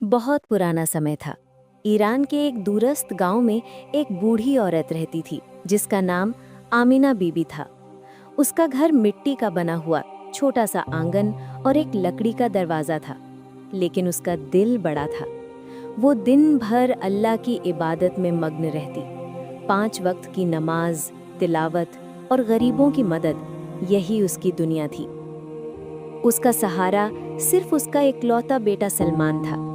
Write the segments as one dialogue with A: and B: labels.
A: बहुत पुराना समय था। ईरान के एक दूरस्थ गांव में एक बूढ़ी औरत रहती थी जिसका नाम आमिना बीबी था। उसका घर मिट्टी का बना हुआ छोटा सा आंगन और एक लकड़ी का दरवाजा था, लेकिन उसका दिल बड़ा था। वो दिन भर अल्लाह की इबादत में मग्न रहती। 5 वक्त की नमाज, तिलावत और गरीबों की मदद, यही उसकी दुनिया थी। उसका सहारा सिर्फ उसका इकलौता बेटा सलमान था।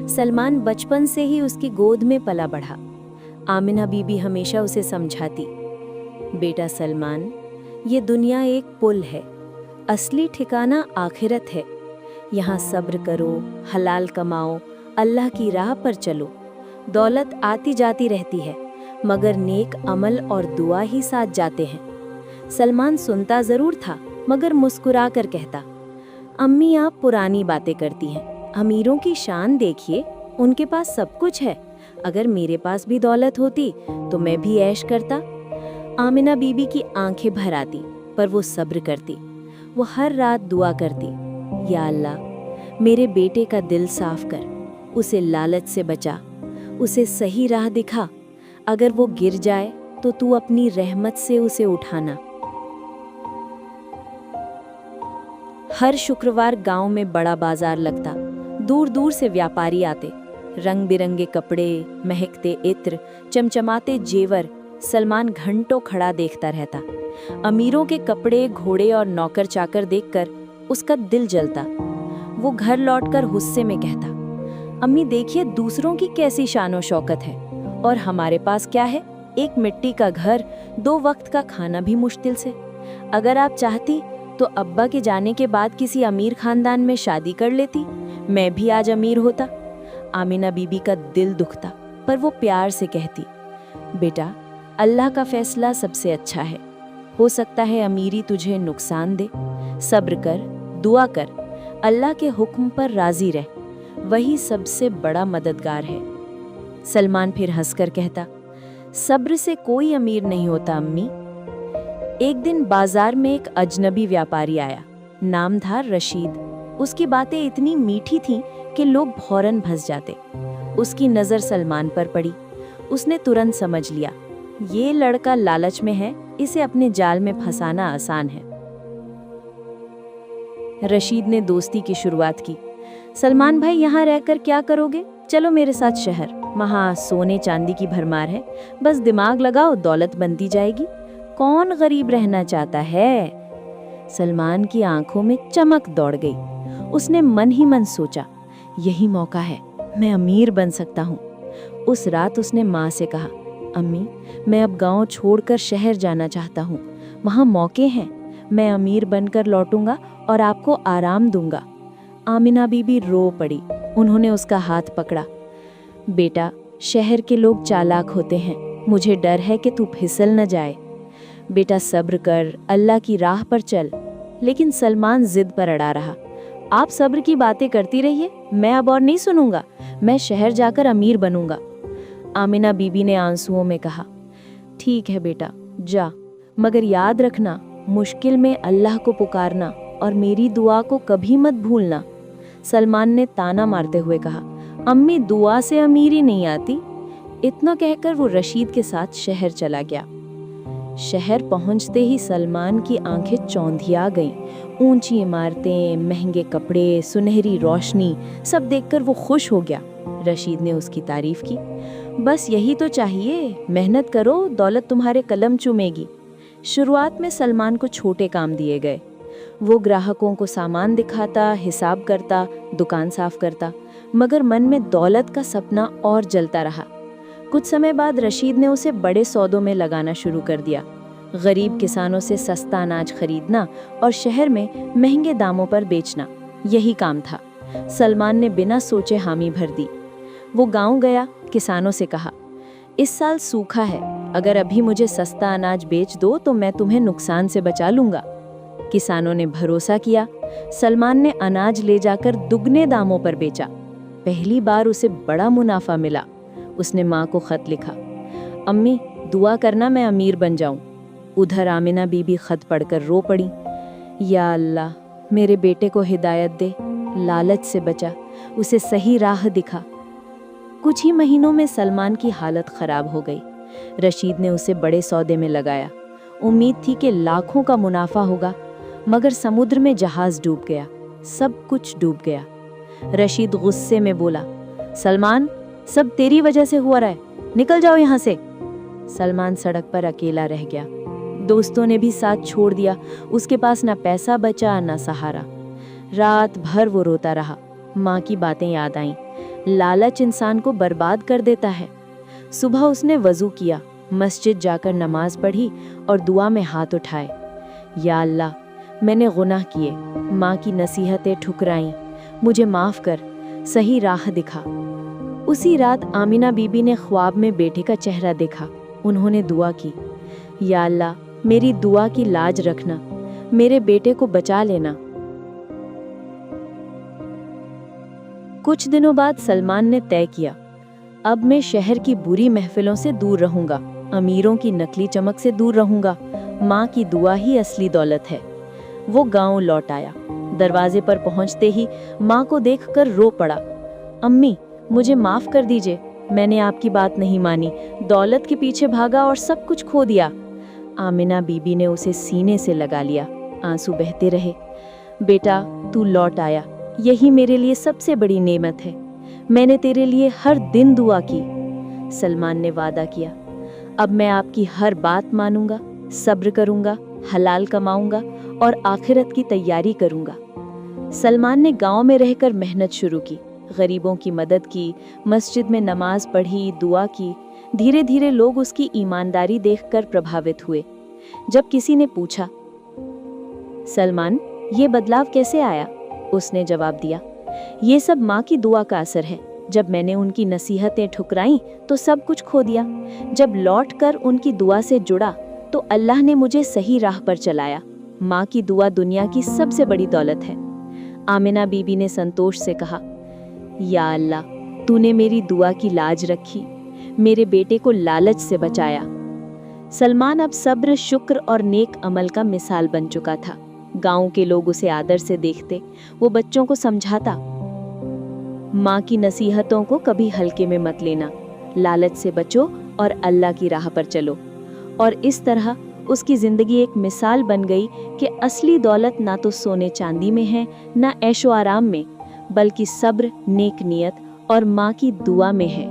A: सलमान बचपन से ही उसकी गोद में पला बढ़ा। आमिना बीबी हमेशा उसे समझाती, बेटा सलमान, ये दुनिया एक पुल है, असली ठिकाना आखिरत है। यहाँ सब्र करो, हलाल कमाओ, अल्लाह की राह पर चलो। दौलत आती जाती रहती है, मगर नेक अमल और दुआ ही साथ जाते हैं। सलमान सुनता जरूर था, मगर मुस्कुरा कर कहता, अम्मी आप पुरानी बातें करती हैं, अमीरों की शान देखिए, उनके पास सब कुछ है। अगर मेरे पास भी दौलत होती तो मैं भी ऐश करता। आमिना बीबी की आंखें भर आती, पर वो सब्र करती। वो हर रात दुआ करती, या अल्लाह मेरे बेटे का दिल साफ कर, उसे लालच से बचा, उसे सही राह दिखा। अगर वो गिर जाए तो तू अपनी रहमत से उसे उठाना। हर शुक्रवार गांव में बड़ा बाजार लगता। दूर दूर से व्यापारी आते। रंग बिरंगे कपड़े, महकते इत्र, चमचमाते जेवर। सलमान घंटों खड़ा देखता रहता। अमीरों के कपड़े, घोड़े और नौकर चाकर देखकर उसका दिल जलता। वो घर लौटकर गुस्से में कहता, अम्मी देखिए दूसरों की कैसी शानो शौकत है, और हमारे पास क्या है? एक मिट्टी का घर, 2 वक्त का खाना भी मुश्किल से। अगर आप चाहती तो अब्बा के जाने के बाद किसी अमीर खानदान में शादी कर लेती, मैं भी आज अमीर होता। आमिना बीबी का दिल दुखता, पर वो प्यार से कहती, बेटा अल्लाह का फैसला सबसे अच्छा है। हो सकता है अमीरी तुझे नुकसान दे, सब्र कर, दुआ कर, अल्लाह के हुक्म पर राजी रह, वही सबसे बड़ा मददगार है। सलमान फिर हंसकर कहता, सब्र से कोई अमीर नहीं होता अम्मी। एक दिन बाजार में एक अजनबी व्यापारी आया। नाम था रशीद। उसकी बातें इतनी मीठी थीं कि लोग फौरन फंस जाते। उसकी नज़र सलमान पर पड़ी। उसने तुरंत समझ लिया, ये लड़का लालच में है, इसे अपने जाल में फंसाना आसान है। रशीद ने दोस्ती की शुरुआत की। सलमान भाई, यहाँ रहकर क्या करोगे? चलो मेरे साथ शहर, वहाँ सोने चांदी की भरमार है, बस दिमाग लगाओ, दौलत बनती जाएगी। कौन गरीब रहना चाहता है? सलमान की आंखों में चमक दौड़ गई। उसने मन ही मन सोचा, यही मौका है, मैं अमीर बन सकता हूँ। उस रात उसने माँ से कहा, अम्मी मैं अब गांव छोड़कर शहर जाना चाहता हूँ, वहाँ मौके हैं, मैं अमीर बनकर लौटूंगा और आपको आराम दूंगा। आमिना बीबी रो पड़ी। उन्होंने उसका हाथ पकड़ा, बेटा शहर के लोग चालाक होते हैं, मुझे डर है कि तू फिसल न जाए। बेटा सब्र कर, अल्लाह की राह पर चल। लेकिन सलमान जिद पर अड़ा रहा, आप सब्र की बातें करती रहिए, मैं अब और नहीं सुनूंगा, मैं शहर जाकर अमीर बनूंगा। आमिना बीबी ने आंसुओं में कहा, ठीक है बेटा जा, मगर याद रखना, मुश्किल में अल्लाह को पुकारना और मेरी दुआ को कभी मत भूलना। सलमान ने ताना मारते हुए कहा, अम्मी दुआ से अमीरी नहीं आती। इतना कहकर वो रशीद के साथ शहर चला गया। शहर पहुंचते ही सलमान की आंखें चौंधिया गईं। ऊंची इमारतें, महंगे कपड़े, सुनहरी रोशनी, सब देखकर वो खुश हो गया। रशीद ने उसकी तारीफ की, बस यही तो चाहिए, मेहनत करो, दौलत तुम्हारे कलम चूमेगी। शुरुआत में सलमान को छोटे काम दिए गए। वो ग्राहकों को सामान दिखाता, हिसाब करता, दुकान साफ करता, मगर मन में दौलत का सपना और जलता रहा। कुछ समय बाद रशीद ने उसे बड़े सौदों में लगाना शुरू कर दिया। गरीब किसानों से सस्ता अनाज खरीदना और शहर में महंगे दामों पर बेचना, यही काम था। सलमान ने बिना सोचे हामी भर दी। वो गांव गया, किसानों से कहा, इस साल सूखा है, अगर अभी मुझे सस्ता अनाज बेच दो तो मैं तुम्हें नुकसान से बचा लूंगा। किसानों ने भरोसा किया। सलमान ने अनाज ले जाकर दुगने दामों पर बेचा। पहली बार उसे बड़ा मुनाफा मिला। उसने माँ को खत लिखा, अम्मी दुआ करना मैं अमीर बन जाऊं। उधर आमिना बीबी खत पढ़कर रो पड़ी, या अल्लाह मेरे बेटे को हिदायत दे, लालच से बचा, उसे सही राह दिखा। कुछ ही महीनों में सलमान की हालत खराब हो गई। रशीद ने उसे बड़े सौदे में लगाया। उम्मीद थी कि लाखों का मुनाफा होगा, मगर समुद्र में जहाज डूब गया, सब कुछ डूब गया। रशीद गुस्से में बोला, सलमान, सब तेरी वजह से हुआ रहा है, निकल जाओ यहाँ से। सलमान सड़क पर अकेला रह गया। दोस्तों ने भी साथ छोड़ दिया। उसके पास ना पैसा बचा ना सहारा। रात भर वो रोता रहा। माँ की बातें याद आईं। लालच इंसान को बर्बाद कर देता है। सुबह उसने वज़ू किया, मस्जिद जाकर नमाज पढ़ी और दुआ में हाथ उठाए। या अल्लाह, मैंने गुनाह किए, माँ की नसीहतें ठुकराईं, मुझे माफ़ कर, सही राह दिखा। उसी रात आमिना बीबी ने ख्वाब में बेटे का चेहरा देखा। उन्होंने दुआ की, या अल्लाह, मेरी दुआ की लाज रखना, मेरे बेटे को बचा लेना। कुछ दिनों बाद सलमान ने तय किया, अब मैं शहर की बुरी महफिलों से दूर रहूंगा, अमीरों की नकली चमक से दूर रहूंगा। माँ की दुआ ही असली दौलत है। वो गांव लौट आया। दरवाजे पर पहुंचते ही माँ को देखकर रो पड़ा। अम्मी, मुझे माफ कर दीजिए, मैंने आपकी बात नहीं मानी, दौलत के पीछे भागा और सब कुछ खो दिया। आमिना बीबी ने उसे सीने से लगा लिया। आंसू बहते रहे। बेटा, तू लौट आया, यही मेरे लिए सबसे बड़ी नेमत है। मैंने तेरे लिए हर दिन दुआ की। सलमान ने वादा किया, अब मैं आपकी हर बात मानूंगा, सब्र करूंगा, हलाल कमाऊंगा और आखिरत की तैयारी करूंगा। सलमान ने गांव में रहकर मेहनत शुरू की, गरीबों की मदद की, मस्जिद में नमाज पढ़ी, दुआ की। धीरे धीरे लोग उसकी ईमानदारी देखकर प्रभावित हुए। जब किसी ने पूछा, सलमान, ये बदलाव कैसे आया? उसने जवाब दिया, ये सब माँ की दुआ का असर है। जब मैंने उनकी नसीहतें ठुकराईं तो सब कुछ खो दिया। जब लौटकर उनकी दुआ से जुड़ा तो अल्लाह ने मुझे सही राह पर चलाया। माँ की दुआ दुनिया की सबसे बड़ी दौलत है। आमिना बीबी ने संतोष से कहा, या अल्लाह, तूने मेरी दुआ की लाज रखी, मेरे बेटे को लालच से बचाया। सलमान अब सब्र, शुक्र और नेक अमल का मिसाल बन चुका था। गांव के लोग उसे आदर से देखते। वो बच्चों को समझाता, माँ की नसीहतों को कभी हल्के में मत लेना, लालच से बचो और अल्लाह की राह पर चलो। और इस तरह उसकी जिंदगी एक मिसाल बन गई कि असली दौलत ना तो सोने चांदी में है, ना ऐशो आराम में, बल्कि सब्र, नेक नियत और माँ की दुआ में है।